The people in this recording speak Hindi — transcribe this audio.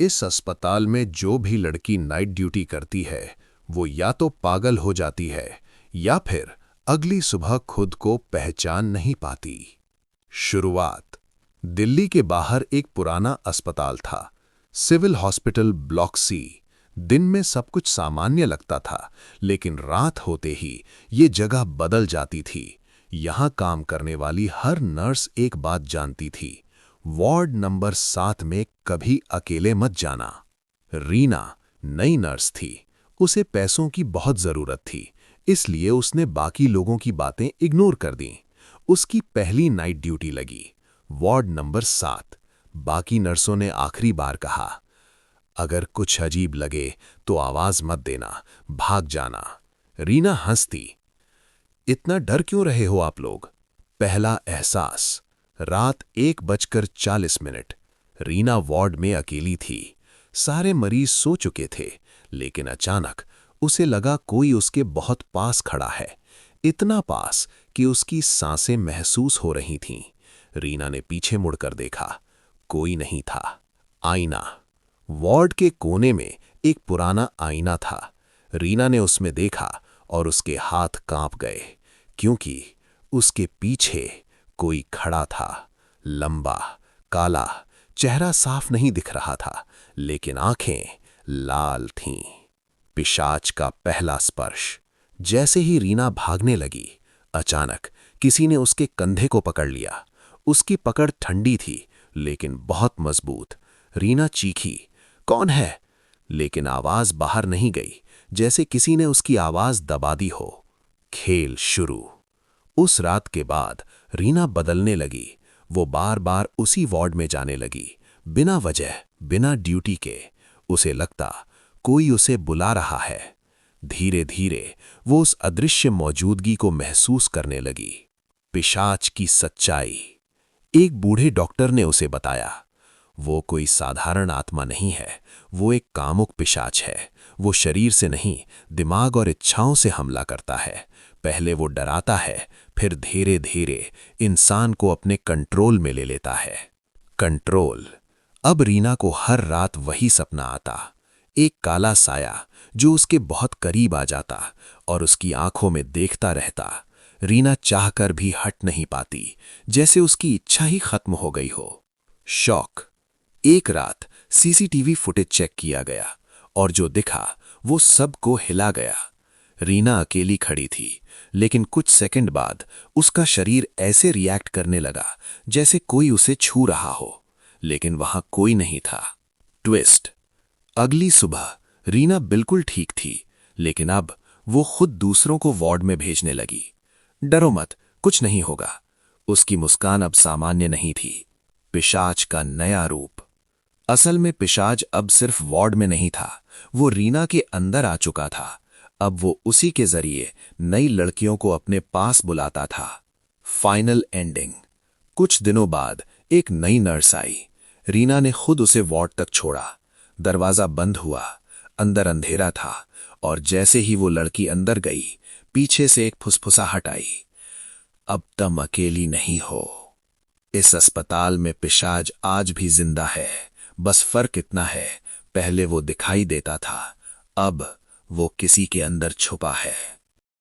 इस अस्पताल में जो भी लड़की नाइट ड्यूटी करती है वो या तो पागल हो जाती है या फिर अगली सुबह खुद को पहचान नहीं पाती। शुरुआत। दिल्ली के बाहर एक पुराना अस्पताल था, सिविल हॉस्पिटल ब्लॉक सी। दिन में सब कुछ सामान्य लगता था, लेकिन रात होते ही ये जगह बदल जाती थी। यहाँ काम करने वाली हर नर्स एक बात जानती थी, वार्ड नंबर 7 में कभी अकेले मत जाना। रीना नई नर्स थी, उसे पैसों की बहुत जरूरत थी, इसलिए उसने बाकी लोगों की बातें इग्नोर कर दी। उसकी पहली नाइट ड्यूटी लगी, वार्ड नंबर 7। बाकी नर्सों ने आखिरी बार कहा, अगर कुछ अजीब लगे तो आवाज मत देना, भाग जाना। रीना हंसती, इतना डर क्यों रहे हो आप लोग? पहला एहसास। रात 1:40। रीना वार्ड में अकेली थी। सारे मरीज सो चुके थे, लेकिन अचानक उसे लगा कोई उसके बहुत पास खड़ा है, इतना पास कि उसकी सांसें महसूस हो रही थीं। रीना ने पीछे मुड़कर देखा, कोई नहीं था। आईना। वार्ड के कोने में एक पुराना आईना था। रीना ने उसमें देखा और उसके हाथ कांप गए, क्योंकि उसके पीछे कोई खड़ा था। लंबा, काला, चेहरा साफ नहीं दिख रहा था, लेकिन आंखें लाल थीं। पिशाच का पहला स्पर्श। जैसे ही रीना भागने लगी, अचानक किसी ने उसके कंधे को पकड़ लिया। उसकी पकड़ ठंडी थी, लेकिन बहुत मजबूत। रीना चीखी, कौन है? लेकिन आवाज बाहर नहीं गई, जैसे किसी ने उसकी आवाज दबा दी हो। खेल शुरू। उस रात के बाद रीना बदलने लगी। वो बार बार उसी वार्ड में जाने लगी, बिना वजह, बिना ड्यूटी के। उसे लगता कोई उसे बुला रहा है। धीरे धीरे वो उस अदृश्य मौजूदगी को महसूस करने लगी। पिशाच की सच्चाई। एक बूढ़े डॉक्टर ने उसे बताया, वो कोई साधारण आत्मा नहीं है, वो एक कामुक पिशाच है। वो शरीर से नहीं, दिमाग और इच्छाओं से हमला करता है। पहले वो डराता है, फिर धीरे धीरे इंसान को अपने कंट्रोल में ले लेता है। कंट्रोल। अब रीना को हर रात वही सपना आता, एक काला साया जो उसके बहुत करीब आ जाता और उसकी आंखों में देखता रहता। रीना चाहकर भी हट नहीं पाती, जैसे उसकी इच्छा ही खत्म हो गई हो। शौक। एक रात सीसीटीवी फुटेज चेक किया गया और जो दिखा वो सबको हिला गया। रीना अकेली खड़ी थी, लेकिन कुछ सेकंड बाद उसका शरीर ऐसे रिएक्ट करने लगा जैसे कोई उसे छू रहा हो, लेकिन वहां कोई नहीं था। ट्विस्ट। अगली सुबह रीना बिल्कुल ठीक थी, लेकिन अब वो खुद दूसरों को वार्ड में भेजने लगी। डरो मत, कुछ नहीं होगा। उसकी मुस्कान अब सामान्य नहीं थी, पिशाच का नया रूप। असल में पिशाच अब सिर्फ वार्ड में नहीं था, वो रीना के अंदर आ चुका था। अब वो उसी के जरिए नई लड़कियों को अपने पास बुलाता था। Final ending. कुछ दिनों बाद एक नई नर्स आई। रीना ने खुद उसे वार्ड तक छोड़ा। दरवाजा बंद हुआ, अंदर अंधेरा था, और जैसे ही वो लड़की अंदर गई, पीछे से एक फुसफुसाहट आई, अब तुम अकेली नहीं हो। इस अस्पताल में पिशाच आज भी जिंदा है, बस फर्क इतना है, पहले वो दिखाई देता था, अब वो किसी के अंदर छुपा है।